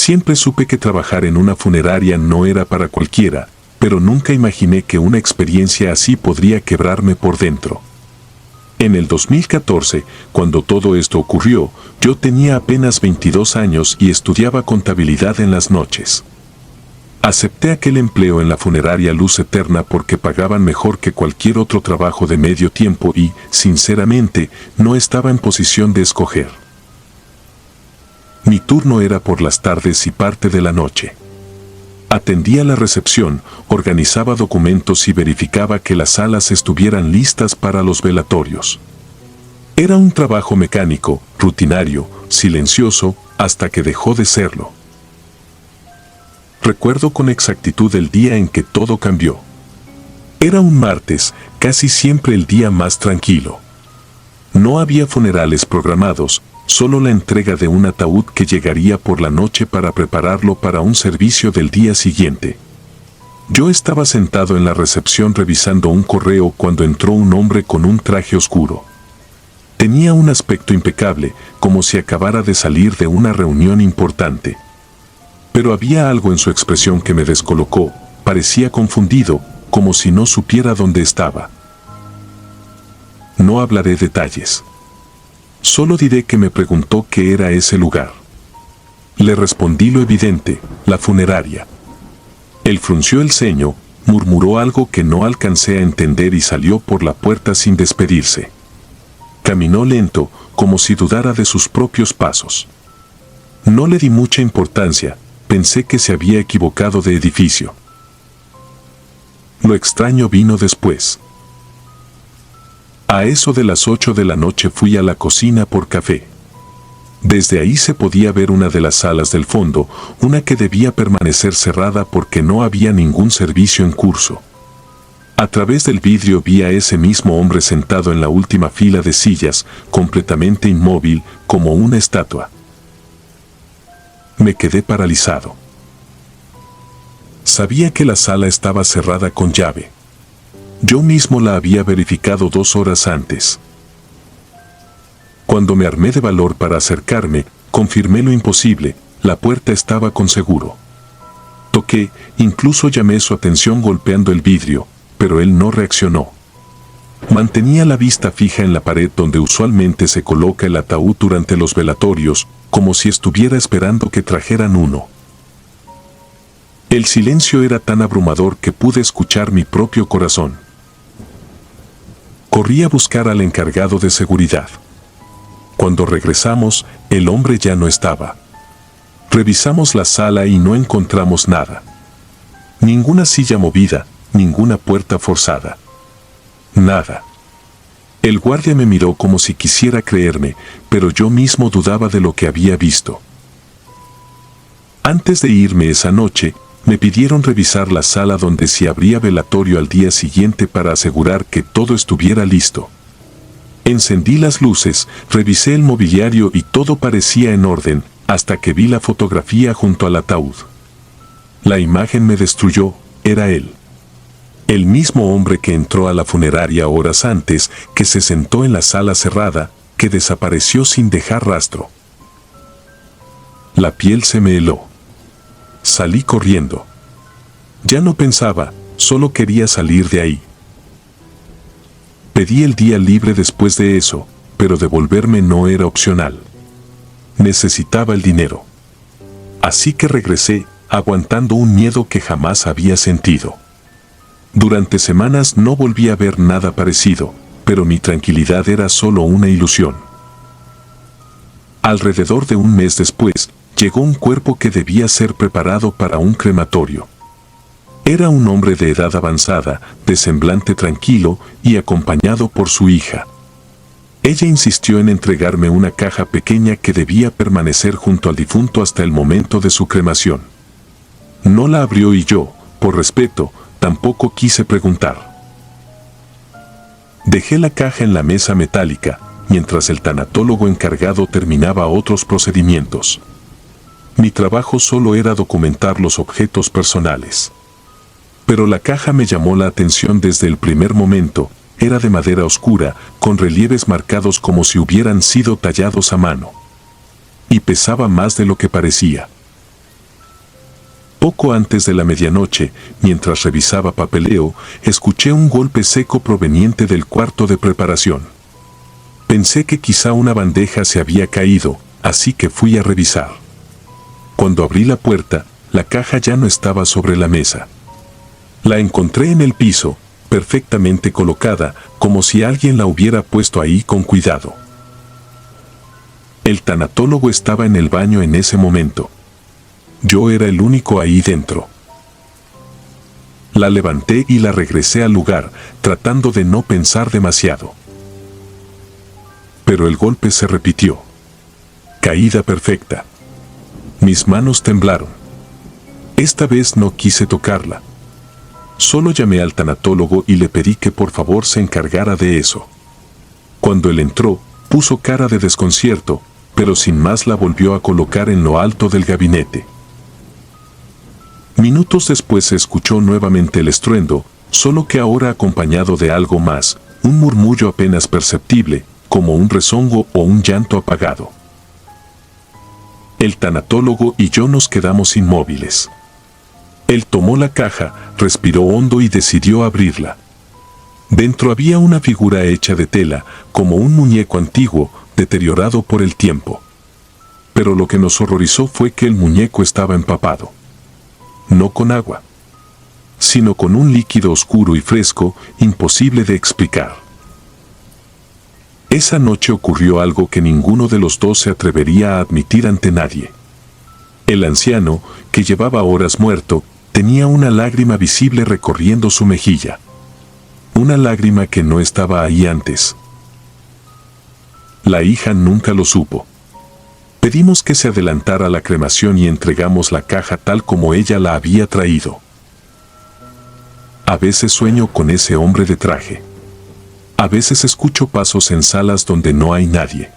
Siempre supe que trabajar en una funeraria no era para cualquiera, pero nunca imaginé que una experiencia así podría quebrarme por dentro. En el 2014, cuando todo esto ocurrió, yo tenía apenas 22 años y estudiaba contabilidad en las noches. Acepté aquel empleo en la funeraria Luz Eterna porque pagaban mejor que cualquier otro trabajo de medio tiempo y, sinceramente, no estaba en posición de escoger. Mi turno era por las tardes y parte de la noche. Atendía la recepción, organizaba documentos y verificaba que las salas estuvieran listas para los velatorios. Era un trabajo mecánico, rutinario, silencioso, hasta que dejó de serlo. Recuerdo con exactitud el día en que todo cambió. Era un martes, casi siempre el día más tranquilo. No había funerales programados, solo la entrega de un ataúd que llegaría por la noche para prepararlo para un servicio del día siguiente. Yo estaba sentado en la recepción revisando un correo cuando entró un hombre con un traje oscuro. Tenía un aspecto impecable, como si acabara de salir de una reunión importante. Pero había algo en su expresión que me descolocó, parecía confundido, como si no supiera dónde estaba. No hablaré detalles. Solo diré que me preguntó qué era ese lugar. Le respondí lo evidente, la funeraria. Él frunció el ceño, murmuró algo que no alcancé a entender y salió por la puerta sin despedirse. Caminó lento, como si dudara de sus propios pasos. No le di mucha importancia, pensé que se había equivocado de edificio. Lo extraño vino después. A eso de las 8 de la noche fui a la cocina por café. Desde ahí se podía ver una de las salas del fondo, una que debía permanecer cerrada porque no había ningún servicio en curso. A través del vidrio vi a ese mismo hombre sentado en la última fila de sillas, completamente inmóvil, como una estatua. Me quedé paralizado. Sabía que la sala estaba cerrada con llave. Yo mismo la había verificado 2 horas antes. Cuando me armé de valor para acercarme, confirmé lo imposible, la puerta estaba con seguro. Toqué, incluso llamé su atención golpeando el vidrio, pero él no reaccionó. Mantenía la vista fija en la pared donde usualmente se coloca el ataúd durante los velatorios, como si estuviera esperando que trajeran uno. El silencio era tan abrumador que pude escuchar mi propio corazón. Corrí a buscar al encargado de seguridad. Cuando regresamos, el hombre ya no estaba. Revisamos la sala y no encontramos nada. Ninguna silla movida, ninguna puerta forzada. Nada. El guardia me miró como si quisiera creerme, pero yo mismo dudaba de lo que había visto. Antes de irme esa noche, me pidieron revisar la sala donde se abría velatorio al día siguiente para asegurar que todo estuviera listo. Encendí las luces, revisé el mobiliario y todo parecía en orden, hasta que vi la fotografía junto al ataúd. La imagen me destruyó, era él. El mismo hombre que entró a la funeraria horas antes, que se sentó en la sala cerrada, que desapareció sin dejar rastro. La piel se me heló. Salí corriendo. Ya no pensaba, solo quería salir de ahí. Pedí el día libre después de eso, pero devolverme no era opcional. Necesitaba el dinero. Así que regresé, aguantando un miedo que jamás había sentido. Durante semanas no volví a ver nada parecido, pero mi tranquilidad era solo una ilusión. Alrededor de un mes después, llegó un cuerpo que debía ser preparado para un crematorio. Era un hombre de edad avanzada, de semblante tranquilo y acompañado por su hija. Ella insistió en entregarme una caja pequeña que debía permanecer junto al difunto hasta el momento de su cremación. No la abrió y yo, por respeto, tampoco quise preguntar. Dejé la caja en la mesa metálica, mientras el tanatólogo encargado terminaba otros procedimientos. Mi trabajo solo era documentar los objetos personales. Pero la caja me llamó la atención desde el primer momento. Era de madera oscura, con relieves marcados como si hubieran sido tallados a mano. Y pesaba más de lo que parecía. Poco antes de la medianoche, mientras revisaba papeleo, escuché un golpe seco proveniente del cuarto de preparación. Pensé que quizá una bandeja se había caído, así que fui a revisar. Cuando abrí la puerta, la caja ya no estaba sobre la mesa. La encontré en el piso, perfectamente colocada, como si alguien la hubiera puesto ahí con cuidado. El tanatólogo estaba en el baño en ese momento. Yo era el único ahí dentro. La levanté y la regresé al lugar, tratando de no pensar demasiado. Pero el golpe se repitió. Caída perfecta. Mis manos temblaron. Esta vez no quise tocarla. Solo llamé al tanatólogo y le pedí que por favor se encargara de eso. Cuando él entró, puso cara de desconcierto, pero sin más la volvió a colocar en lo alto del gabinete. Minutos después se escuchó nuevamente el estruendo, solo que ahora acompañado de algo más, un murmullo apenas perceptible, como un rezongo o un llanto apagado. El tanatólogo y yo nos quedamos inmóviles. Él tomó la caja, respiró hondo y decidió abrirla. Dentro había una figura hecha de tela, como un muñeco antiguo, deteriorado por el tiempo. Pero lo que nos horrorizó fue que el muñeco estaba empapado. No con agua, sino con un líquido oscuro y fresco, imposible de explicar. Esa noche ocurrió algo que ninguno de los dos se atrevería a admitir ante nadie. El anciano, que llevaba horas muerto, tenía una lágrima visible recorriendo su mejilla. Una lágrima que no estaba ahí antes. La hija nunca lo supo. Pedimos que se adelantara la cremación y entregamos la caja tal como ella la había traído. A veces sueño con ese hombre de traje. A veces escucho pasos en salas donde no hay nadie.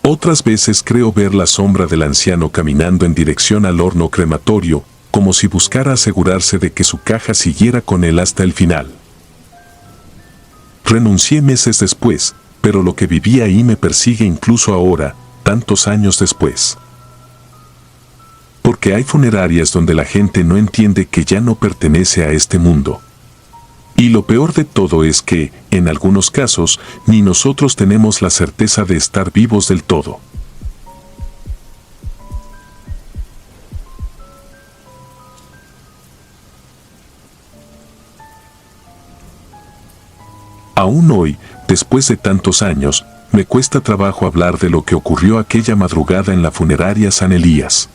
Otras veces creo ver la sombra del anciano caminando en dirección al horno crematorio, como si buscara asegurarse de que su caja siguiera con él hasta el final. Renuncié meses después, pero lo que viví ahí me persigue incluso ahora, tantos años después. Porque hay funerarias donde la gente no entiende que ya no pertenece a este mundo. Y lo peor de todo es que, en algunos casos, ni nosotros tenemos la certeza de estar vivos del todo. Aún hoy, después de tantos años, me cuesta trabajo hablar de lo que ocurrió aquella madrugada en la funeraria San Elías.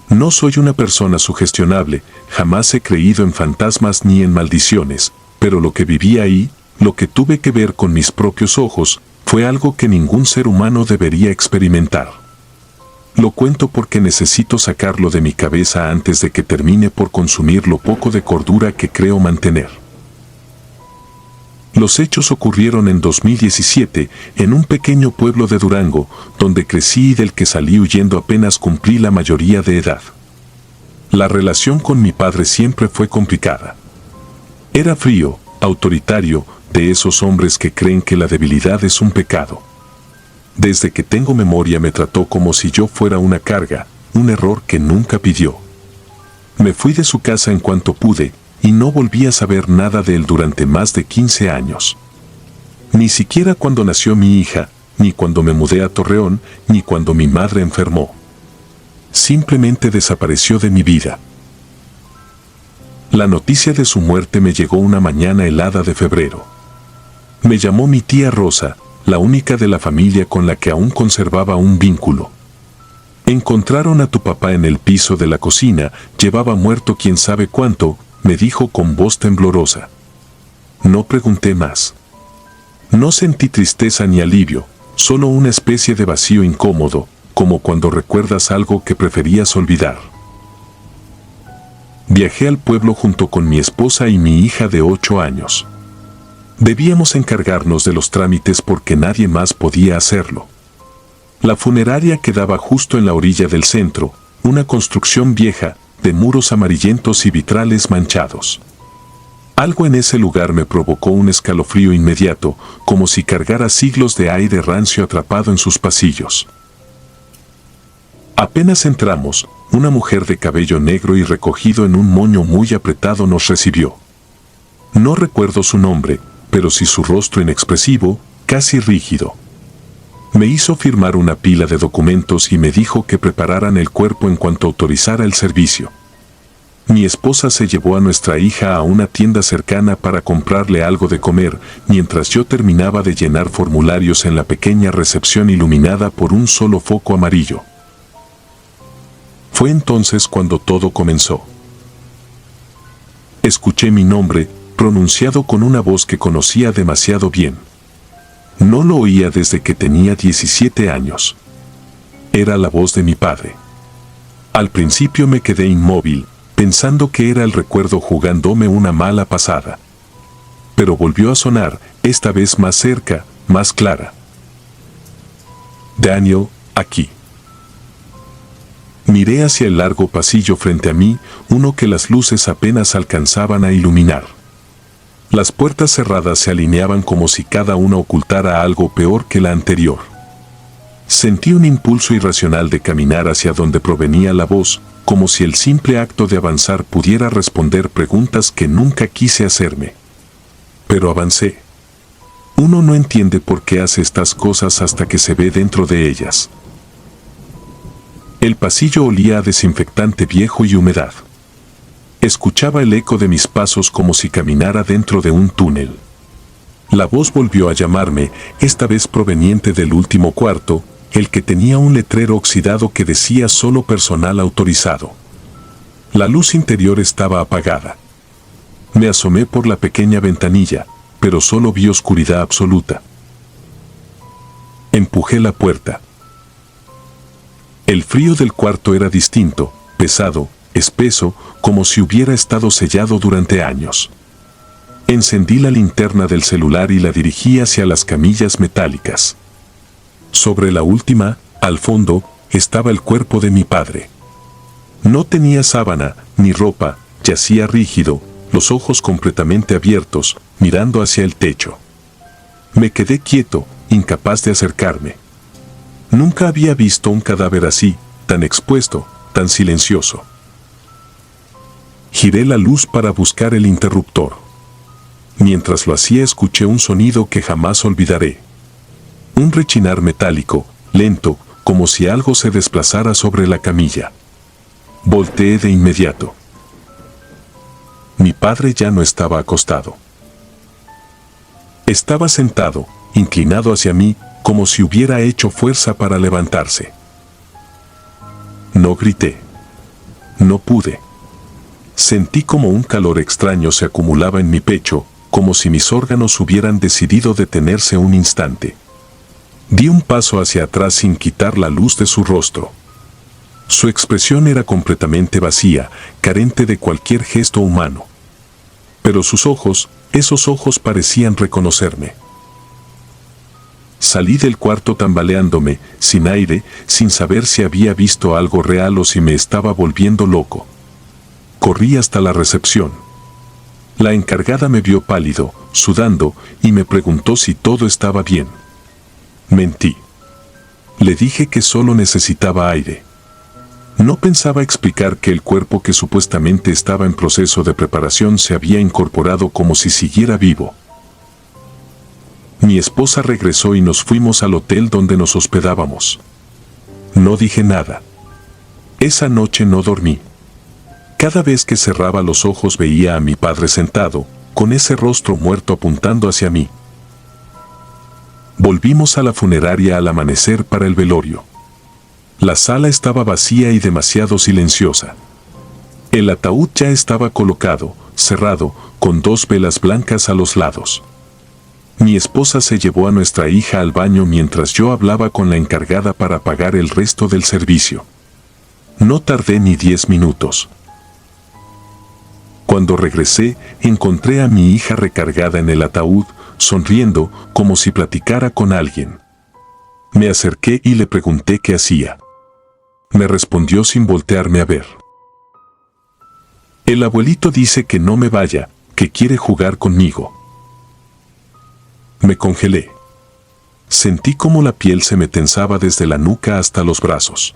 No soy una persona sugestionable, jamás he creído en fantasmas ni en maldiciones, pero lo que viví ahí, lo que tuve que ver con mis propios ojos, fue algo que ningún ser humano debería experimentar. Lo cuento porque necesito sacarlo de mi cabeza antes de que termine por consumir lo poco de cordura que creo mantener. Los hechos ocurrieron en 2017, en un pequeño pueblo de Durango, donde crecí y del que salí huyendo apenas cumplí la mayoría de edad. La relación con mi padre siempre fue complicada. Era frío, autoritario, de esos hombres que creen que la debilidad es un pecado. Desde que tengo memoria me trató como si yo fuera una carga, un error que nunca pidió. Me fui de su casa en cuanto pude, y no volví a saber nada de él durante más de 15 años. Ni siquiera cuando nació mi hija, ni cuando me mudé a Torreón, ni cuando mi madre enfermó. Simplemente desapareció de mi vida. La noticia de su muerte me llegó una mañana helada de febrero. Me llamó mi tía Rosa, la única de la familia con la que aún conservaba un vínculo. Encontraron a tu papá en el piso de la cocina, llevaba muerto quién sabe cuánto, me dijo con voz temblorosa. No pregunté más. No sentí tristeza ni alivio, solo una especie de vacío incómodo, como cuando recuerdas algo que preferías olvidar. Viajé al pueblo junto con mi esposa y mi hija de 8 años. Debíamos encargarnos de los trámites porque nadie más podía hacerlo. La funeraria quedaba justo en la orilla del centro, una construcción vieja, de muros amarillentos y vitrales manchados. Algo en ese lugar me provocó un escalofrío inmediato, como si cargara siglos de aire rancio atrapado en sus pasillos. Apenas entramos, una mujer de cabello negro y recogido en un moño muy apretado nos recibió. No recuerdo su nombre, pero sí su rostro inexpresivo, casi rígido. Me hizo firmar una pila de documentos y me dijo que prepararan el cuerpo en cuanto autorizara el servicio. Mi esposa se llevó a nuestra hija a una tienda cercana para comprarle algo de comer, mientras yo terminaba de llenar formularios en la pequeña recepción iluminada por un solo foco amarillo. Fue entonces cuando todo comenzó. Escuché mi nombre, pronunciado con una voz que conocía demasiado bien. No lo oía desde que tenía 17 años. Era la voz de mi padre. Al principio me quedé inmóvil, pensando que era el recuerdo jugándome una mala pasada. Pero volvió a sonar, esta vez más cerca, más clara. Daniel, aquí. Miré hacia el largo pasillo frente a mí, uno que las luces apenas alcanzaban a iluminar. Las puertas cerradas se alineaban como si cada una ocultara algo peor que la anterior. Sentí un impulso irracional de caminar hacia donde provenía la voz, como si el simple acto de avanzar pudiera responder preguntas que nunca quise hacerme. Pero avancé. Uno no entiende por qué hace estas cosas hasta que se ve dentro de ellas. El pasillo olía a desinfectante viejo y humedad. Escuchaba el eco de mis pasos como si caminara dentro de un túnel. La voz volvió a llamarme, esta vez proveniente del último cuarto, el que tenía un letrero oxidado que decía solo personal autorizado. La luz interior estaba apagada. Me asomé por la pequeña ventanilla, pero solo vi oscuridad absoluta. Empujé la puerta. El frío del cuarto era distinto, pesado, espeso, como si hubiera estado sellado durante años. Encendí la linterna del celular y la dirigí hacia las camillas metálicas. Sobre la última, al fondo, estaba el cuerpo de mi padre. No tenía sábana, ni ropa, yacía rígido, los ojos completamente abiertos, mirando hacia el techo. Me quedé quieto, incapaz de acercarme. Nunca había visto un cadáver así, tan expuesto, tan silencioso. Giré la luz para buscar el interruptor. Mientras lo hacía escuché un sonido que jamás olvidaré. Un rechinar metálico, lento, como si algo se desplazara sobre la camilla. Volteé de inmediato. Mi padre ya no estaba acostado. Estaba sentado, inclinado hacia mí, como si hubiera hecho fuerza para levantarse. No grité. No pude. Sentí como un calor extraño se acumulaba en mi pecho, como si mis órganos hubieran decidido detenerse un instante. Di un paso hacia atrás sin quitar la luz de su rostro. Su expresión era completamente vacía, carente de cualquier gesto humano. Pero sus ojos, esos ojos parecían reconocerme. Salí del cuarto tambaleándome, sin aire, sin saber si había visto algo real o si me estaba volviendo loco. Corrí hasta la recepción. La encargada me vio pálido, sudando, y me preguntó si todo estaba bien. Mentí. Le dije que solo necesitaba aire. No pensaba explicar que el cuerpo que supuestamente estaba en proceso de preparación se había incorporado como si siguiera vivo. Mi esposa regresó y nos fuimos al hotel donde nos hospedábamos. No dije nada. Esa noche no dormí. Cada vez que cerraba los ojos veía a mi padre sentado, con ese rostro muerto apuntando hacia mí. Volvimos a la funeraria al amanecer para el velorio. La sala estaba vacía y demasiado silenciosa. El ataúd ya estaba colocado, cerrado, con 2 velas blancas a los lados. Mi esposa se llevó a nuestra hija al baño mientras yo hablaba con la encargada para pagar el resto del servicio. No tardé ni 10 minutos. Cuando regresé, encontré a mi hija recargada en el ataúd, sonriendo, como si platicara con alguien. Me acerqué y le pregunté qué hacía. Me respondió sin voltearme a ver. El abuelito dice que no me vaya, que quiere jugar conmigo. Me congelé. Sentí como la piel se me tensaba desde la nuca hasta los brazos.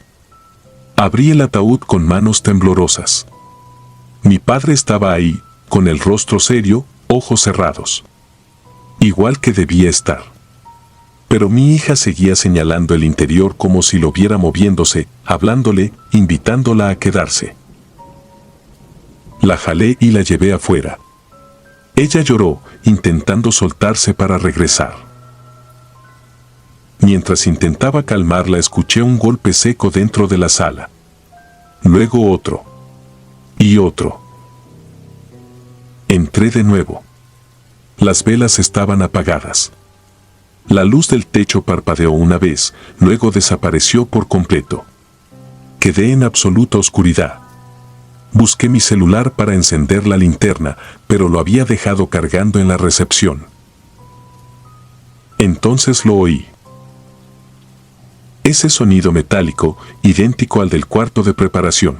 Abrí el ataúd con manos temblorosas. Mi padre estaba ahí, con el rostro serio, ojos cerrados. Igual que debía estar. Pero mi hija seguía señalando el interior como si lo viera moviéndose, hablándole, invitándola a quedarse. La jalé y la llevé afuera. Ella lloró, intentando soltarse para regresar. Mientras intentaba calmarla, escuché un golpe seco dentro de la sala. Luego otro. Y otro. Entré de nuevo. Las velas estaban apagadas. La luz del techo parpadeó una vez, luego desapareció por completo. Quedé en absoluta oscuridad. Busqué mi celular para encender la linterna, pero lo había dejado cargando en la recepción. Entonces lo oí. Ese sonido metálico, idéntico al del cuarto de preparación.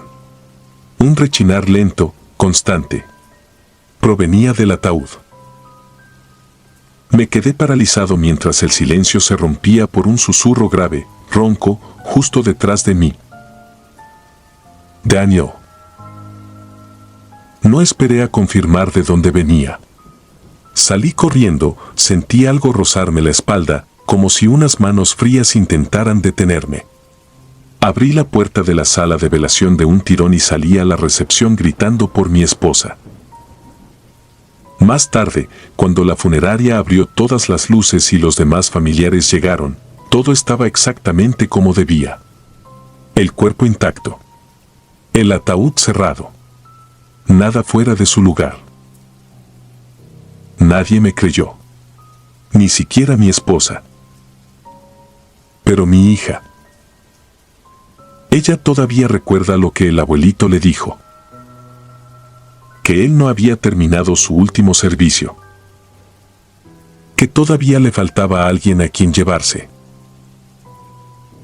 Un rechinar lento, constante. Provenía del ataúd. Me quedé paralizado mientras el silencio se rompía por un susurro grave, ronco, justo detrás de mí. Daniel. No esperé a confirmar de dónde venía. Salí corriendo, sentí algo rozarme la espalda, como si unas manos frías intentaran detenerme. Abrí la puerta de la sala de velación de un tirón y salí a la recepción gritando por mi esposa. Más tarde, cuando la funeraria abrió todas las luces y los demás familiares llegaron, todo estaba exactamente como debía. El cuerpo intacto. El ataúd cerrado. Nada fuera de su lugar. Nadie me creyó. Ni siquiera mi esposa. Pero mi hija. Ella todavía recuerda lo que el abuelito le dijo. Que él no había terminado su último servicio. Que todavía le faltaba a alguien a quien llevarse.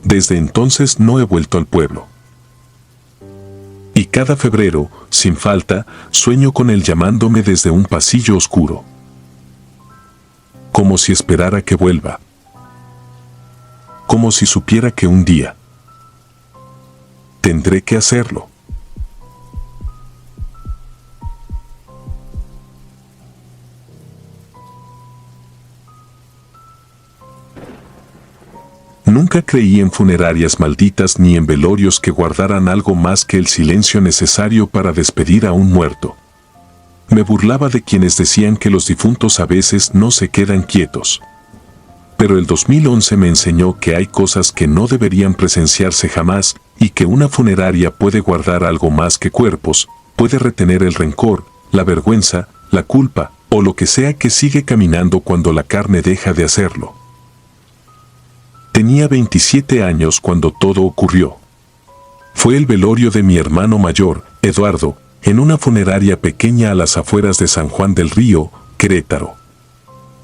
Desde entonces no he vuelto al pueblo. Y cada febrero, sin falta, sueño con él llamándome desde un pasillo oscuro. Como si esperara que vuelva. Como si supiera que un día tendré que hacerlo. Nunca creí en funerarias malditas ni en velorios que guardaran algo más que el silencio necesario para despedir a un muerto. Me burlaba de quienes decían que los difuntos a veces no se quedan quietos. Pero el 2011 me enseñó que hay cosas que no deberían presenciarse jamás y que una funeraria puede guardar algo más que cuerpos, puede retener el rencor, la vergüenza, la culpa o lo que sea que sigue caminando cuando la carne deja de hacerlo. Tenía 27 años cuando todo ocurrió. Fue el velorio de mi hermano mayor, Eduardo, en una funeraria pequeña a las afueras de San Juan del Río, Querétaro.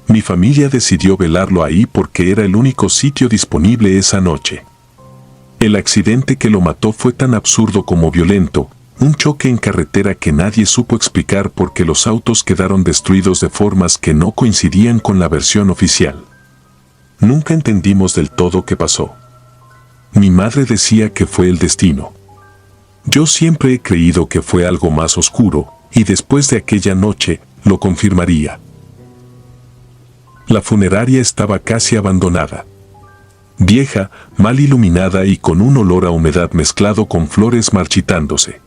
Mi familia decidió velarlo ahí porque era el único sitio disponible esa noche. El accidente que lo mató fue tan absurdo como violento, un choque en carretera que nadie supo explicar porque los autos quedaron destruidos de formas que no coincidían con la versión oficial. Nunca entendimos del todo qué pasó. Mi madre decía que fue el destino. Yo siempre he creído que fue algo más oscuro, y después de aquella noche, lo confirmaría. La funeraria estaba casi abandonada. Vieja, mal iluminada y con un olor a humedad mezclado con flores marchitándose.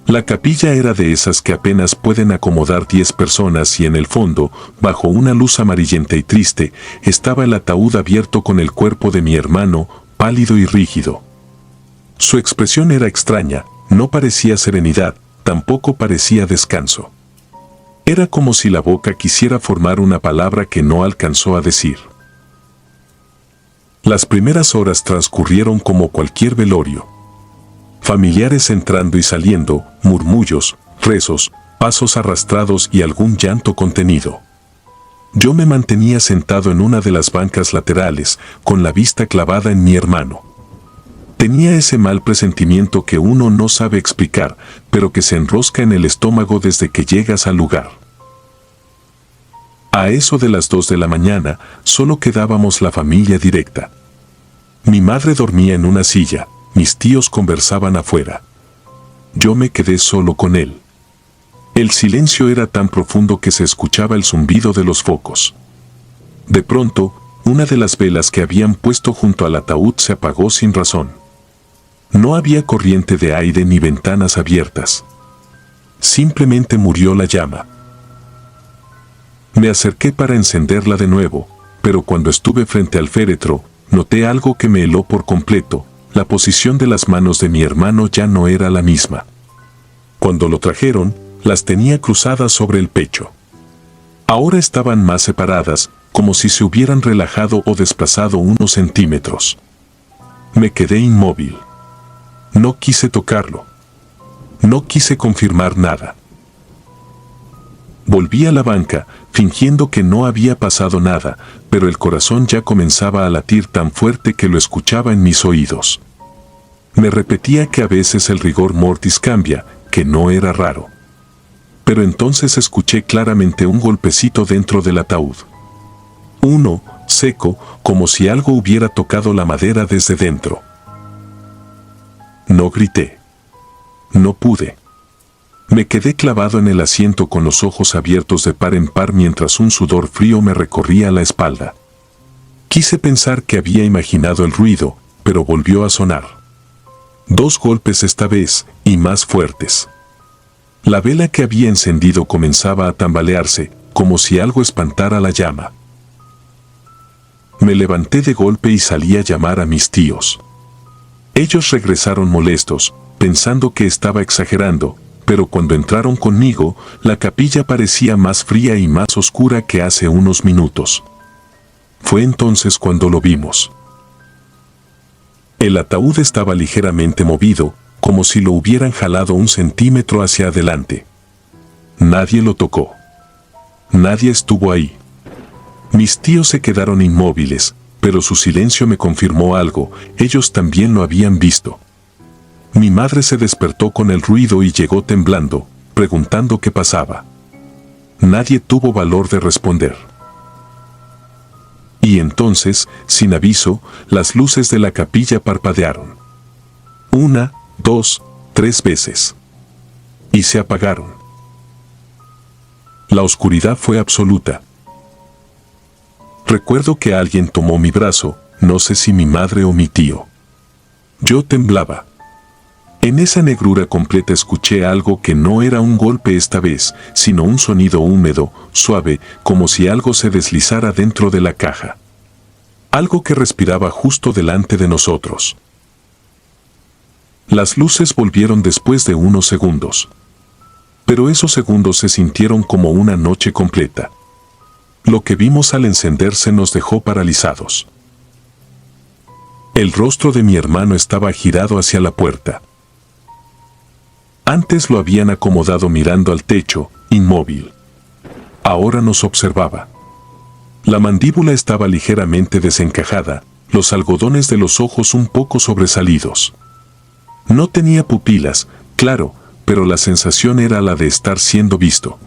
La capilla era de esas que apenas pueden acomodar 10 personas y en el fondo, bajo una luz amarillenta y triste, estaba el ataúd abierto con el cuerpo de mi hermano, pálido y rígido. Su expresión era extraña, no parecía serenidad, tampoco parecía descanso. Era como si la boca quisiera formar una palabra que no alcanzó a decir. Las primeras horas transcurrieron como cualquier velorio. Familiares entrando y saliendo, murmullos, rezos, pasos arrastrados y algún llanto contenido. Yo me mantenía sentado en una de las bancas laterales, con la vista clavada en mi hermano. Tenía ese mal presentimiento que uno no sabe explicar, pero que se enrosca en el estómago desde que llegas al lugar. A eso de las 2 de la mañana, solo quedábamos la familia directa. Mi madre dormía en una silla, mis tíos conversaban afuera. Yo me quedé solo con él. El silencio era tan profundo que se escuchaba el zumbido de los focos. De pronto, una de las velas que habían puesto junto al ataúd se apagó sin razón. No había corriente de aire ni ventanas abiertas. Simplemente murió la llama. Me acerqué para encenderla de nuevo, pero cuando estuve frente al féretro, noté algo que me heló por completo. La posición de las manos de mi hermano ya no era la misma. Cuando lo trajeron, las tenía cruzadas sobre el pecho. Ahora estaban más separadas, como si se hubieran relajado o desplazado unos centímetros. Me quedé inmóvil. No quise tocarlo. No quise confirmar nada. Volví a la banca, fingiendo que no había pasado nada, pero el corazón ya comenzaba a latir tan fuerte que lo escuchaba en mis oídos. Me repetía que a veces el rigor mortis cambia, que no era raro. Pero entonces escuché claramente un golpecito dentro del ataúd. Uno, seco, como si algo hubiera tocado la madera desde dentro. No grité. No pude. Me quedé clavado en el asiento con los ojos abiertos de par en par mientras un sudor frío me recorría la espalda. Quise pensar que había imaginado el ruido, pero volvió a sonar. 2 golpes esta vez, y más fuertes. La vela que había encendido comenzaba a tambalearse, como si algo espantara la llama. Me levanté de golpe y salí a llamar a mis tíos. Ellos regresaron molestos, pensando que estaba exagerando, pero cuando entraron conmigo, la capilla parecía más fría y más oscura que hace unos minutos. Fue entonces cuando lo vimos. El ataúd estaba ligeramente movido, como si lo hubieran jalado 1 centímetro hacia adelante. Nadie lo tocó. Nadie estuvo ahí. Mis tíos se quedaron inmóviles, pero su silencio me confirmó algo, ellos también lo habían visto. Mi madre se despertó con el ruido y llegó temblando, preguntando qué pasaba. Nadie tuvo valor de responder. Y entonces, sin aviso, las luces de la capilla parpadearon. 1, 2, 3 veces. Y se apagaron. La oscuridad fue absoluta. Recuerdo que alguien tomó mi brazo, no sé si mi madre o mi tío. Yo temblaba. En esa negrura completa escuché algo que no era un golpe esta vez, sino un sonido húmedo, suave, como si algo se deslizara dentro de la caja. Algo que respiraba justo delante de nosotros. Las luces volvieron después de unos segundos. Pero esos segundos se sintieron como una noche completa. Lo que vimos al encenderse nos dejó paralizados. El rostro de mi hermano estaba girado hacia la puerta. Antes lo habían acomodado mirando al techo, inmóvil. Ahora nos observaba. La mandíbula estaba ligeramente desencajada, los algodones de los ojos un poco sobresalidos. No tenía pupilas, claro, pero la sensación era la de estar siendo visto.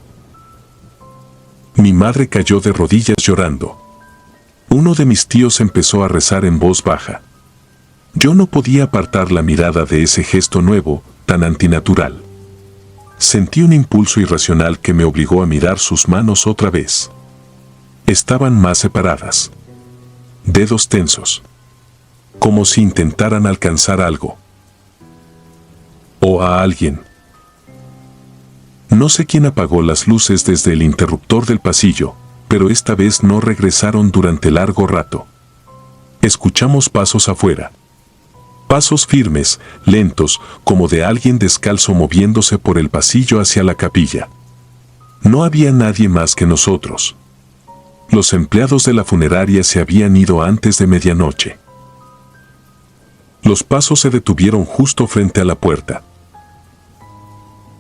Mi madre cayó de rodillas llorando. Uno de mis tíos empezó a rezar en voz baja. Yo no podía apartar la mirada de ese gesto nuevo, tan antinatural. Sentí un impulso irracional que me obligó a mirar sus manos otra vez. Estaban más separadas. Dedos tensos. Como si intentaran alcanzar algo. O a alguien. No sé quién apagó las luces desde el interruptor del pasillo, pero esta vez no regresaron durante largo rato. Escuchamos pasos afuera. Pasos firmes, lentos, como de alguien descalzo moviéndose por el pasillo hacia la capilla. No había nadie más que nosotros. Los empleados de la funeraria se habían ido antes de medianoche. Los pasos se detuvieron justo frente a la puerta.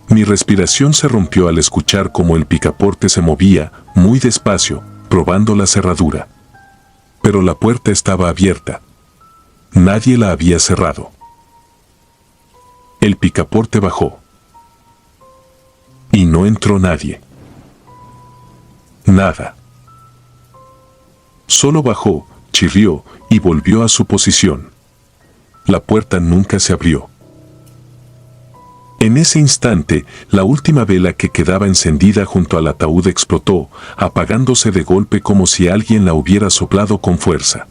Mi respiración se rompió al escuchar cómo el picaporte se movía, muy despacio, probando la cerradura. Pero la puerta estaba abierta. Nadie la había cerrado. El picaporte bajó. Y no entró nadie. Nada. Solo bajó, chirrió y volvió a su posición. La puerta nunca se abrió. En ese instante, la última vela que quedaba encendida junto al ataúd explotó, apagándose de golpe como si alguien la hubiera soplado con fuerza.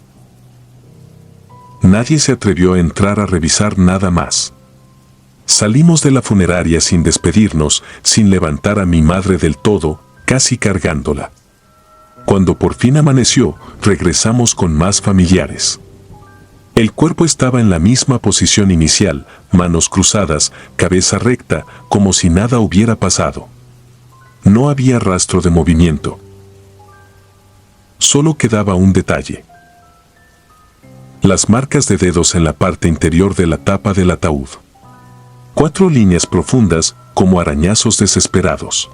Nadie se atrevió a entrar a revisar nada más. Salimos de la funeraria sin despedirnos, sin levantar a mi madre del todo, casi cargándola. Cuando por fin amaneció, regresamos con más familiares. El cuerpo estaba en la misma posición inicial, manos cruzadas, cabeza recta, como si nada hubiera pasado. No había rastro de movimiento. Solo quedaba un detalle: las marcas de dedos en la parte interior de la tapa del ataúd. 4 líneas profundas, como arañazos desesperados.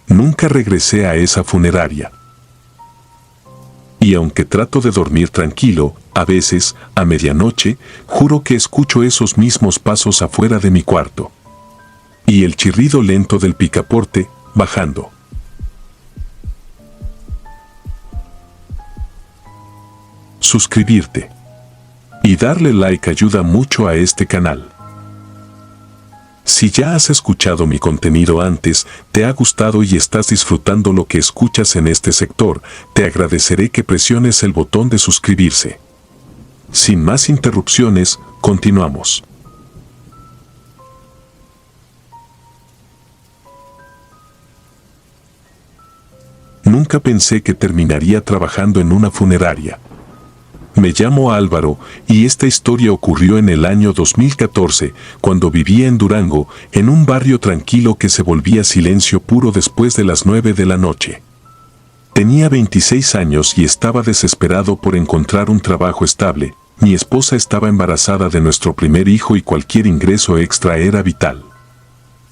Nunca regresé a esa funeraria. Y aunque trato de dormir tranquilo, a veces, a medianoche, juro que escucho esos mismos pasos afuera de mi cuarto. Y el chirrido lento del picaporte, bajando. Suscribirte y darle like ayuda mucho a este canal. Si ya has escuchado mi contenido antes, te ha gustado y estás disfrutando lo que escuchas en este sector, te agradeceré que presiones el botón de suscribirse. Sin más interrupciones, continuamos. Nunca pensé que terminaría trabajando en una funeraria. Me llamo Álvaro y esta historia ocurrió en el año 2014, cuando vivía en Durango, en un barrio tranquilo que se volvía silencio puro después de las 9 de la noche. Tenía 26 años y estaba desesperado por encontrar un trabajo estable. Mi esposa estaba embarazada de nuestro primer hijo y cualquier ingreso extra era vital.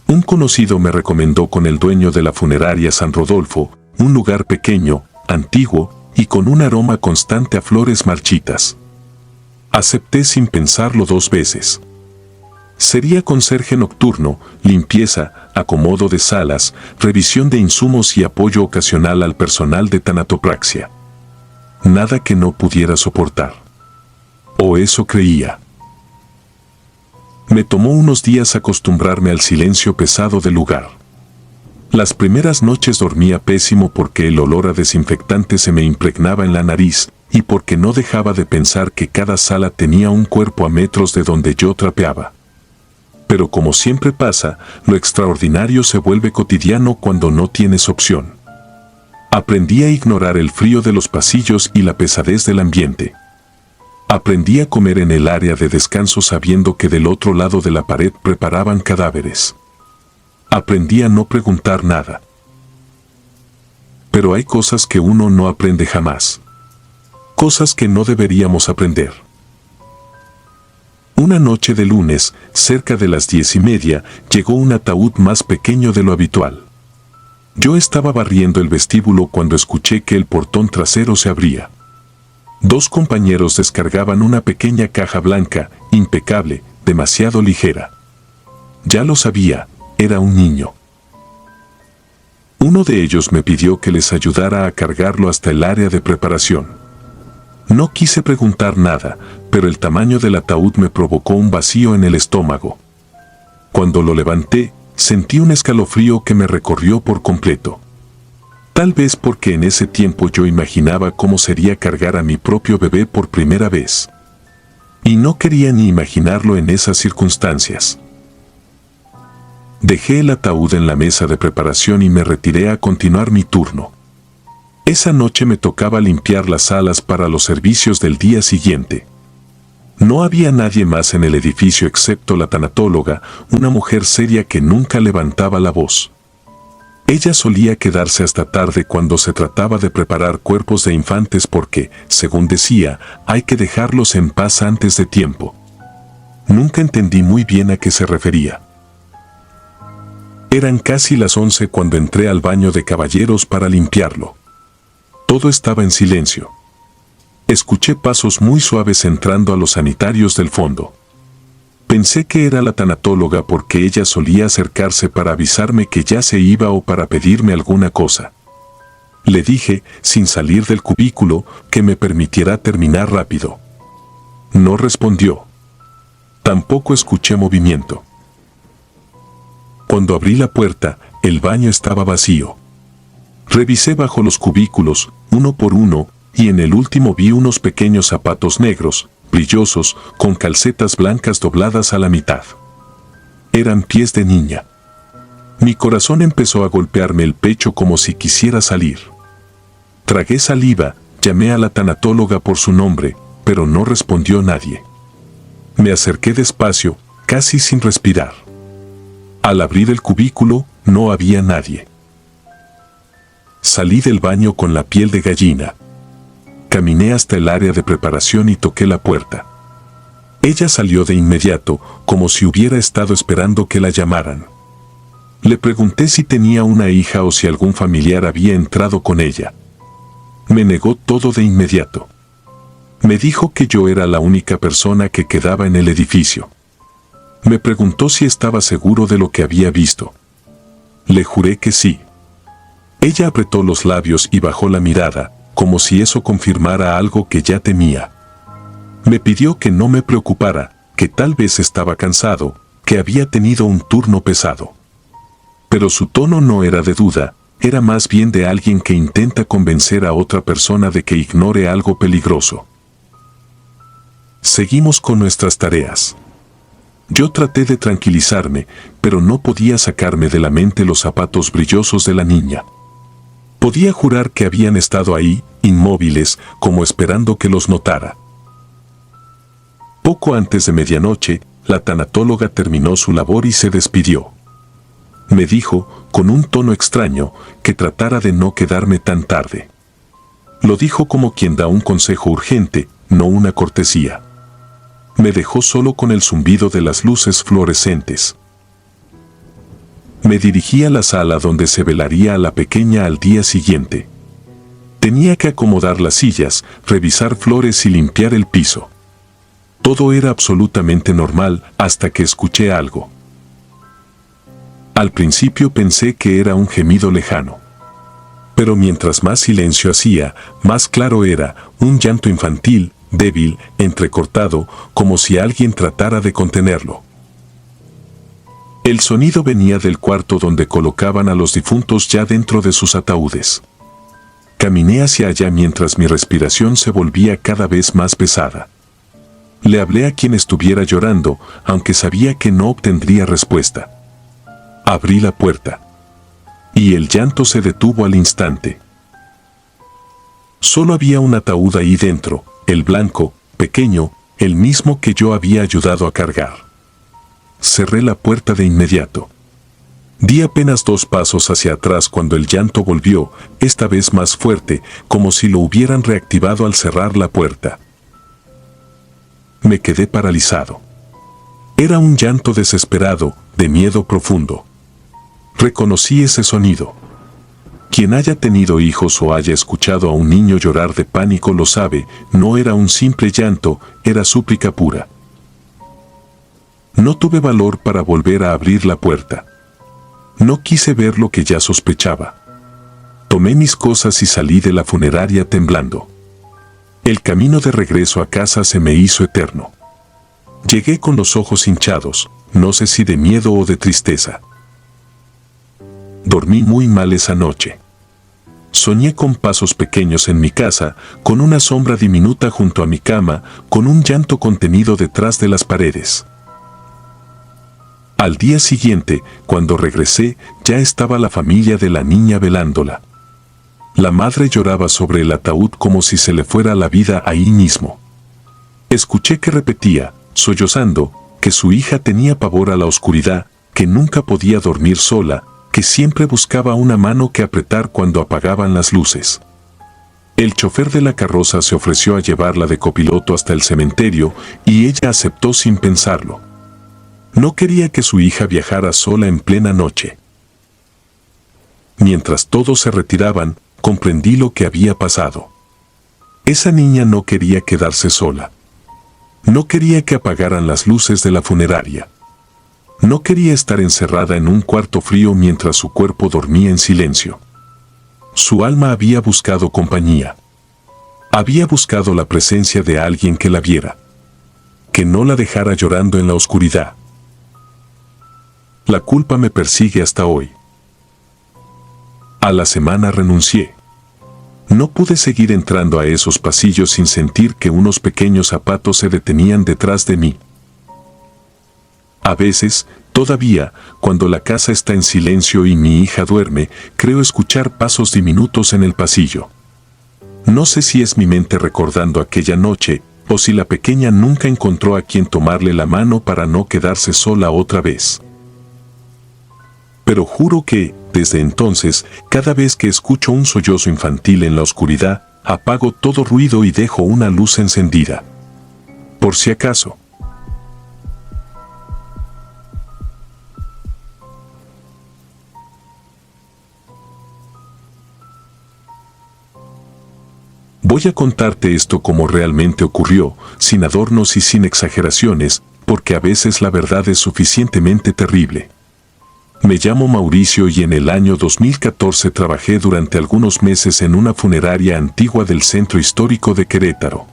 Un conocido me recomendó con el dueño de la funeraria San Rodolfo, un lugar pequeño, antiguo, y con un aroma constante a flores marchitas. Acepté sin pensarlo 2 veces. Sería conserje nocturno, limpieza, acomodo de salas, revisión de insumos y apoyo ocasional al personal de tanatopraxia. Nada que no pudiera soportar. O eso creía. Me tomó unos días acostumbrarme al silencio pesado del lugar. Las primeras noches dormía pésimo porque el olor a desinfectante se me impregnaba en la nariz y porque no dejaba de pensar que cada sala tenía un cuerpo a metros de donde yo trapeaba. Pero como siempre pasa, lo extraordinario se vuelve cotidiano cuando no tienes opción. Aprendí a ignorar el frío de los pasillos y la pesadez del ambiente. Aprendí a comer en el área de descanso sabiendo que del otro lado de la pared preparaban cadáveres. Aprendí a no preguntar nada. Pero hay cosas que uno no aprende jamás. Cosas que no deberíamos aprender. Una noche de lunes, cerca de las 10:30, llegó un ataúd más pequeño de lo habitual. Yo estaba barriendo el vestíbulo cuando escuché que el portón trasero se abría. 2 compañeros descargaban una pequeña caja blanca, impecable, demasiado ligera. Ya lo sabía. Era un niño. Uno de ellos me pidió que les ayudara a cargarlo hasta el área de preparación. No quise preguntar nada, pero el tamaño del ataúd me provocó un vacío en el estómago. Cuando lo levanté, sentí un escalofrío que me recorrió por completo. Tal vez porque en ese tiempo yo imaginaba cómo sería cargar a mi propio bebé por primera vez. Y no quería ni imaginarlo en esas circunstancias. Dejé el ataúd en la mesa de preparación y me retiré a continuar mi turno. Esa noche me tocaba limpiar las salas para los servicios del día siguiente. No había nadie más en el edificio excepto la tanatóloga, una mujer seria que nunca levantaba la voz. Ella solía quedarse hasta tarde cuando se trataba de preparar cuerpos de infantes porque, según decía, hay que dejarlos en paz antes de tiempo. Nunca entendí muy bien a qué se refería. Eran casi las 11 cuando entré al baño de caballeros para limpiarlo. Todo estaba en silencio. Escuché pasos muy suaves entrando a los sanitarios del fondo. Pensé que era la tanatóloga porque ella solía acercarse para avisarme que ya se iba o para pedirme alguna cosa. Le dije, sin salir del cubículo, que me permitiera terminar rápido. No respondió. Tampoco escuché movimiento. Cuando abrí la puerta, el baño estaba vacío. Revisé bajo los cubículos, uno por uno, y en el último vi unos pequeños zapatos negros, brillosos, con calcetas blancas dobladas a la mitad. Eran pies de niña. Mi corazón empezó a golpearme el pecho como si quisiera salir. Tragué saliva, llamé a la tanatóloga por su nombre, pero no respondió nadie. Me acerqué despacio, casi sin respirar. Al abrir el cubículo, no había nadie. Salí del baño con la piel de gallina. Caminé hasta el área de preparación y toqué la puerta. Ella salió de inmediato, como si hubiera estado esperando que la llamaran. Le pregunté si tenía una hija o si algún familiar había entrado con ella. Me negó todo de inmediato. Me dijo que yo era la única persona que quedaba en el edificio. Me preguntó si estaba seguro de lo que había visto. Le juré que sí. Ella apretó los labios y bajó la mirada, como si eso confirmara algo que ya temía. Me pidió que no me preocupara, que tal vez estaba cansado, que había tenido un turno pesado. Pero su tono no era de duda, era más bien de alguien que intenta convencer a otra persona de que ignore algo peligroso. Seguimos con nuestras tareas. Yo traté de tranquilizarme, pero no podía sacarme de la mente los zapatos brillosos de la niña. Podía jurar que habían estado ahí, inmóviles, como esperando que los notara. Poco antes de medianoche, la tanatóloga terminó su labor y se despidió. Me dijo, con un tono extraño, que tratara de no quedarme tan tarde. Lo dijo como quien da un consejo urgente, no una cortesía. Me dejó solo con el zumbido de las luces fluorescentes. Me dirigí a la sala donde se velaría a la pequeña al día siguiente. Tenía que acomodar las sillas, revisar flores y limpiar el piso. Todo era absolutamente normal hasta que escuché algo. Al principio pensé que era un gemido lejano. Pero mientras más silencio hacía, más claro era, un llanto infantil, débil, entrecortado, como si alguien tratara de contenerlo. El sonido venía del cuarto donde colocaban a los difuntos ya dentro de sus ataúdes. Caminé hacia allá mientras mi respiración se volvía cada vez más pesada. Le hablé a quien estuviera llorando, aunque sabía que no obtendría respuesta. Abrí la puerta. Y el llanto se detuvo al instante. Solo había un ataúd ahí dentro, el blanco, pequeño, el mismo que yo había ayudado a cargar. Cerré la puerta de inmediato. Di apenas 2 pasos hacia atrás cuando el llanto volvió, esta vez más fuerte, como si lo hubieran reactivado al cerrar la puerta. Me quedé paralizado. Era un llanto desesperado, de miedo profundo. Reconocí ese sonido. Quien haya tenido hijos o haya escuchado a un niño llorar de pánico lo sabe, no era un simple llanto, era súplica pura. No tuve valor para volver a abrir la puerta. No quise ver lo que ya sospechaba. Tomé mis cosas y salí de la funeraria temblando. El camino de regreso a casa se me hizo eterno. Llegué con los ojos hinchados, no sé si de miedo o de tristeza. Dormí muy mal esa noche. Soñé con pasos pequeños en mi casa, con una sombra diminuta junto a mi cama, con un llanto contenido detrás de las paredes. Al día siguiente, cuando regresé, ya estaba la familia de la niña velándola. La madre lloraba sobre el ataúd como si se le fuera la vida ahí mismo. Escuché que repetía, sollozando, que su hija tenía pavor a la oscuridad, que nunca podía dormir sola, que siempre buscaba una mano que apretar cuando apagaban las luces. El chofer de la carroza se ofreció a llevarla de copiloto hasta el cementerio y ella aceptó sin pensarlo. No quería que su hija viajara sola en plena noche. Mientras todos se retiraban, comprendí lo que había pasado. Esa niña no quería quedarse sola. No quería que apagaran las luces de la funeraria. No quería estar encerrada en un cuarto frío mientras su cuerpo dormía en silencio. Su alma había buscado compañía. Había buscado la presencia de alguien que la viera. que no la dejara llorando en la oscuridad. La culpa me persigue hasta hoy. A la semana renuncié. No pude seguir entrando a esos pasillos sin sentir que unos pequeños zapatos se detenían detrás de mí. A veces, todavía, cuando la casa está en silencio y mi hija duerme, creo escuchar pasos diminutos en el pasillo. No sé si es mi mente recordando aquella noche, o si la pequeña nunca encontró a quien tomarle la mano para no quedarse sola otra vez. Pero juro que, desde entonces, cada vez que escucho un sollozo infantil en la oscuridad, apago todo ruido y dejo una luz encendida. Por si acaso. Voy a contarte esto como realmente ocurrió, sin adornos y sin exageraciones, porque a veces la verdad es suficientemente terrible. Me llamo Mauricio y en el año 2014 trabajé durante algunos meses en una funeraria antigua del centro histórico de Querétaro.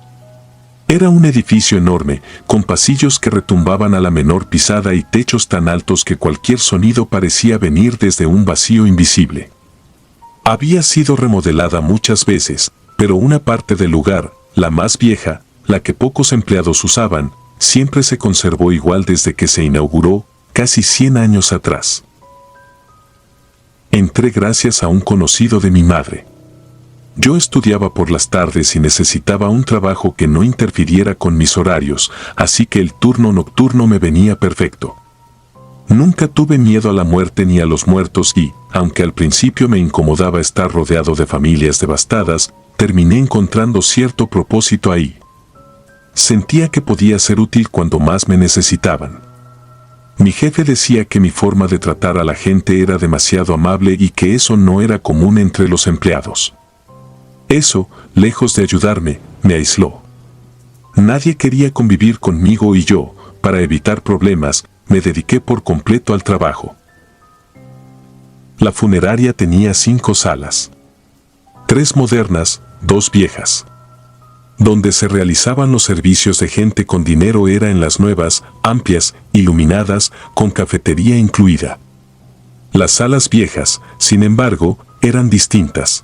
Era un edificio enorme, con pasillos que retumbaban a la menor pisada y techos tan altos que cualquier sonido parecía venir desde un vacío invisible. Había sido remodelada muchas veces, pero una parte del lugar, la más vieja, la que pocos empleados usaban, siempre se conservó igual desde que se inauguró, casi 100 años atrás. Entré gracias a un conocido de mi madre. Yo estudiaba por las tardes y necesitaba un trabajo que no interfiriera con mis horarios, así que el turno nocturno me venía perfecto. Nunca tuve miedo a la muerte ni a los muertos y, aunque al principio me incomodaba estar rodeado de familias devastadas, terminé encontrando cierto propósito ahí. Sentía que podía ser útil cuando más me necesitaban. Mi jefe decía que mi forma de tratar a la gente era demasiado amable y que eso no era común entre los empleados. Eso, lejos de ayudarme, me aisló. Nadie quería convivir conmigo y yo, para evitar problemas, me dediqué por completo al trabajo. La funeraria tenía 5 salas. 3 modernas, 2 viejas. Donde se realizaban los servicios de gente con dinero era en las nuevas, amplias, iluminadas, con cafetería incluida. Las salas viejas, sin embargo, eran distintas.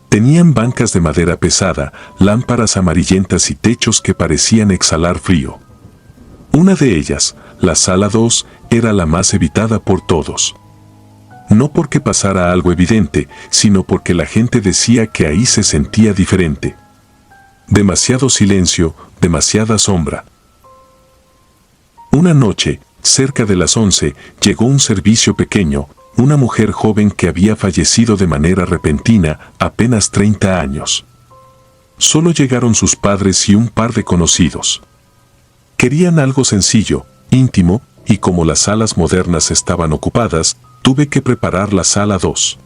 Tenían bancas de madera pesada, lámparas amarillentas y techos que parecían exhalar frío. Una de ellas, la sala 2, era la más evitada por todos. No porque pasara algo evidente, sino porque la gente decía que ahí se sentía diferente. Demasiado silencio, demasiada sombra. Una noche, cerca de las 11, llegó un servicio pequeño, una mujer joven que había fallecido de manera repentina, apenas 30 años. Solo llegaron sus padres y un par de conocidos. Querían algo sencillo, íntimo, y como las salas modernas estaban ocupadas, tuve que preparar la sala 2.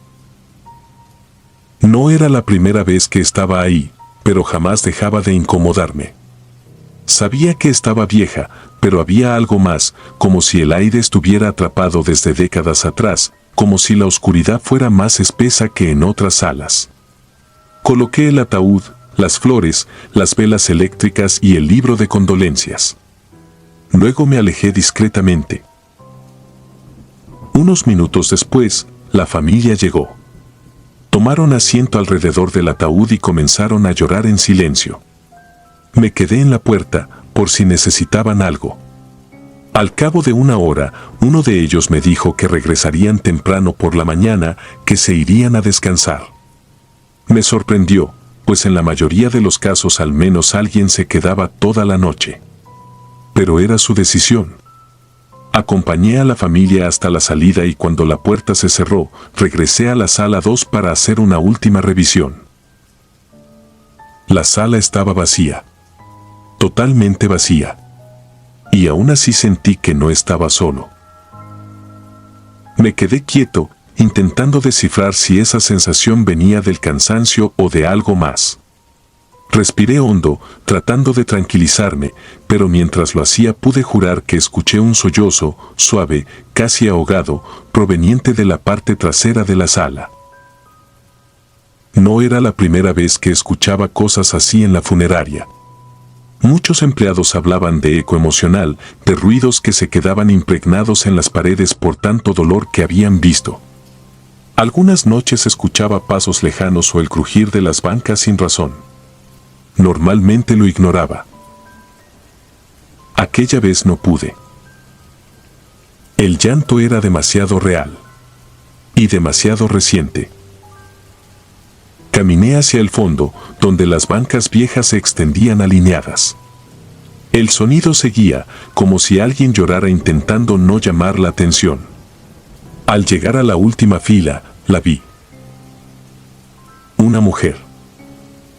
No era la primera vez que estaba ahí, pero jamás dejaba de incomodarme. Sabía que estaba vieja, pero había algo más, como si el aire estuviera atrapado desde décadas atrás, como si la oscuridad fuera más espesa que en otras salas. Coloqué el ataúd, las flores, las velas eléctricas y el libro de condolencias. Luego me alejé discretamente. Unos minutos después, la familia llegó. Tomaron asiento alrededor del ataúd y comenzaron a llorar en silencio. Me quedé en la puerta, por si necesitaban algo. Al cabo de una hora, uno de ellos me dijo que regresarían temprano por la mañana, que se irían a descansar. Me sorprendió, pues en la mayoría de los casos al menos alguien se quedaba toda la noche. Pero era su decisión. Acompañé a la familia hasta la salida y cuando la puerta se cerró, regresé a la sala 2 para hacer una última revisión. La sala estaba vacía. Totalmente vacía. Y aún así sentí que no estaba solo. Me quedé quieto, intentando descifrar si esa sensación venía del cansancio o de algo más. Respiré hondo, tratando de tranquilizarme, pero mientras lo hacía pude jurar que escuché un sollozo, suave, casi ahogado, proveniente de la parte trasera de la sala. No era la primera vez que escuchaba cosas así en la funeraria. Muchos empleados hablaban de eco emocional, de ruidos que se quedaban impregnados en las paredes por tanto dolor que habían visto. Algunas noches escuchaba pasos lejanos o el crujir de las bancas sin razón. Normalmente lo ignoraba. Aquella vez no pude. El llanto era demasiado real. Y demasiado reciente. Caminé hacia el fondo, donde las bancas viejas se extendían alineadas. El sonido seguía, como si alguien llorara intentando no llamar la atención. Al llegar a la última fila, la vi. Una mujer.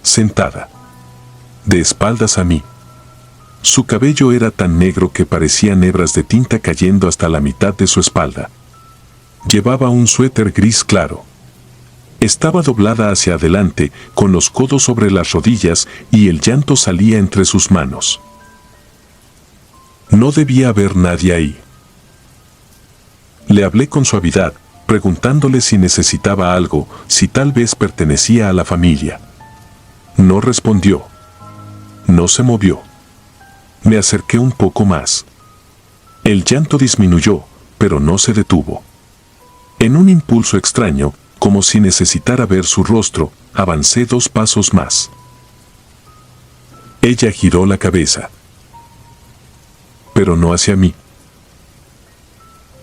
Sentada. De espaldas a mí. Su cabello era tan negro que parecían hebras de tinta cayendo hasta la mitad de su espalda. Llevaba un suéter gris claro. Estaba doblada hacia adelante, con los codos sobre las rodillas y el llanto salía entre sus manos. No debía haber nadie ahí. Le hablé con suavidad, preguntándole si necesitaba algo, si tal vez pertenecía a la familia. No respondió. No se movió. Me acerqué un poco más. El llanto disminuyó, pero no se detuvo. En un impulso extraño, como si necesitara ver su rostro, avancé 2 pasos más. Ella giró la cabeza. Pero no hacia mí.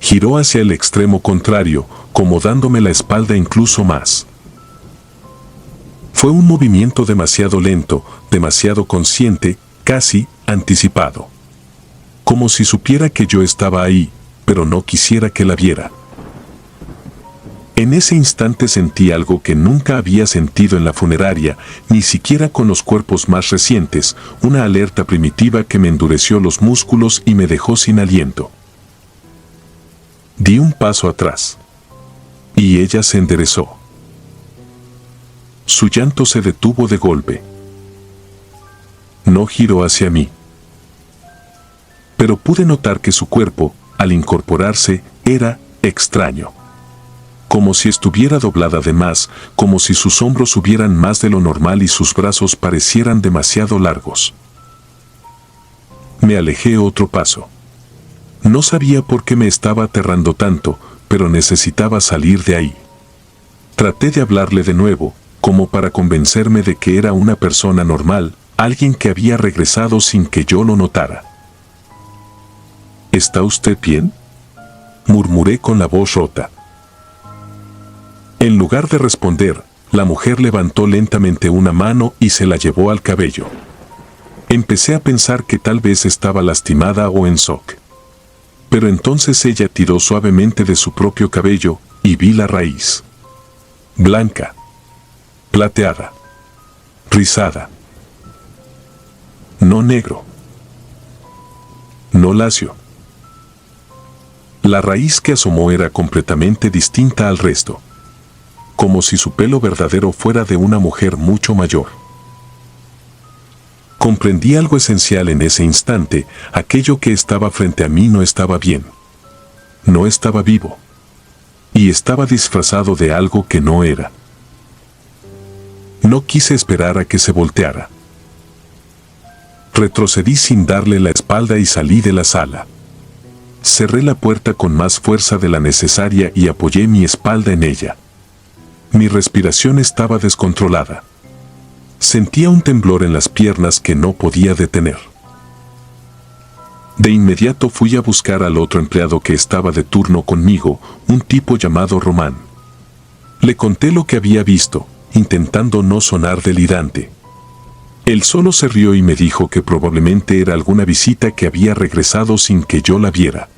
Giró hacia el extremo contrario, como dándome la espalda incluso más. Fue un movimiento demasiado lento, demasiado consciente, casi anticipado. Como si supiera que yo estaba ahí, pero no quisiera que la viera. En ese instante sentí algo que nunca había sentido en la funeraria, ni siquiera con los cuerpos más recientes, una alerta primitiva que me endureció los músculos y me dejó sin aliento. Di un paso atrás. Y ella se enderezó. Su llanto se detuvo de golpe. No giró hacia mí. Pero pude notar que su cuerpo, al incorporarse, era extraño. Como si estuviera doblada de más, como si sus hombros subieran más de lo normal y sus brazos parecieran demasiado largos. Me alejé otro paso. No sabía por qué me estaba aterrando tanto, pero necesitaba salir de ahí. Traté de hablarle de nuevo, como para convencerme de que era una persona normal, alguien que había regresado sin que yo lo notara. ¿Está usted bien?, murmuré con la voz rota. En lugar de responder, la mujer levantó lentamente una mano y se la llevó al cabello. Empecé a pensar que tal vez estaba lastimada o en shock. Pero entonces ella tiró suavemente de su propio cabello y vi la raíz. Blanca. Plateada. Rizada. No negro. No lacio. La raíz que asomó era completamente distinta al resto. Como si su pelo verdadero fuera de una mujer mucho mayor. Comprendí algo esencial en ese instante, aquello que estaba frente a mí no estaba bien. No estaba vivo. Y estaba disfrazado de algo que no era. No quise esperar a que se volteara. Retrocedí sin darle la espalda y salí de la sala. Cerré la puerta con más fuerza de la necesaria y apoyé mi espalda en ella. Mi respiración estaba descontrolada. Sentía un temblor en las piernas que no podía detener. De inmediato fui a buscar al otro empleado que estaba de turno conmigo, un tipo llamado Román. Le conté lo que había visto, intentando no sonar delirante. Él solo se rió y me dijo que probablemente era alguna visita que había regresado sin que yo la viera.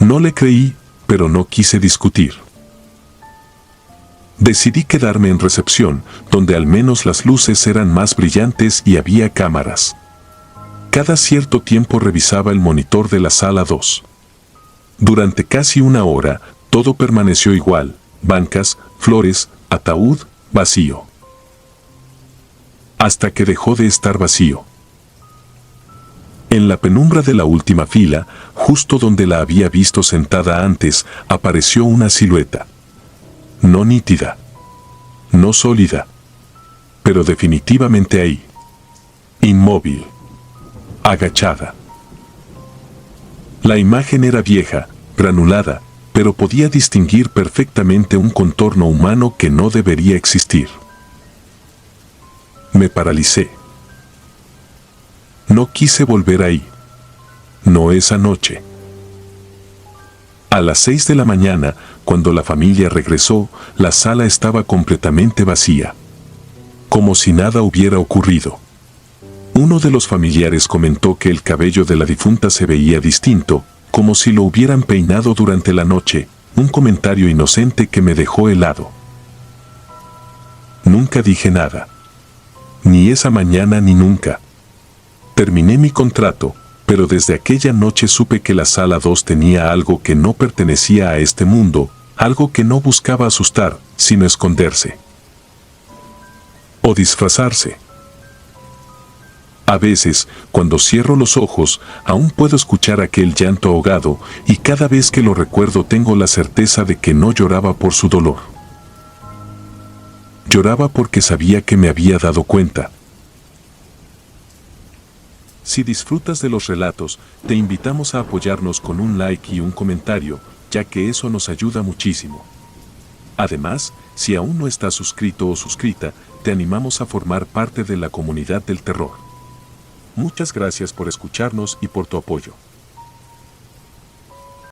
No le creí, pero no quise discutir. Decidí quedarme en recepción, donde al menos las luces eran más brillantes y había cámaras. Cada cierto tiempo revisaba el monitor de la sala 2. Durante casi una hora, todo permaneció igual: bancas, flores, ataúd, vacío. Hasta que dejó de estar vacío. En la penumbra de la última fila, justo donde la había visto sentada antes, apareció una silueta. No nítida. No sólida. Pero definitivamente ahí. inmóvil, agachada. La imagen era vieja, granulada, pero podía distinguir perfectamente un contorno humano que no debería existir. Me paralicé. No quise volver ahí. No esa noche. A las 6 de la mañana, cuando la familia regresó, la sala estaba completamente vacía. Como si nada hubiera ocurrido. Uno de los familiares comentó que el cabello de la difunta se veía distinto, como si lo hubieran peinado durante la noche, un comentario inocente que me dejó helado. Nunca dije nada. Ni esa mañana ni nunca. Terminé mi contrato, pero desde aquella noche supe que la sala 2 tenía algo que no pertenecía a este mundo, algo que no buscaba asustar, sino esconderse. O disfrazarse. A veces, cuando cierro los ojos, aún puedo escuchar aquel llanto ahogado, y cada vez que lo recuerdo tengo la certeza de que no lloraba por su dolor. Lloraba porque sabía que me había dado cuenta. Si disfrutas de los relatos, te invitamos a apoyarnos con un like y un comentario, ya que eso nos ayuda muchísimo. Además, si aún no estás suscrito o suscrita, te animamos a formar parte de la comunidad del terror. Muchas gracias por escucharnos y por tu apoyo.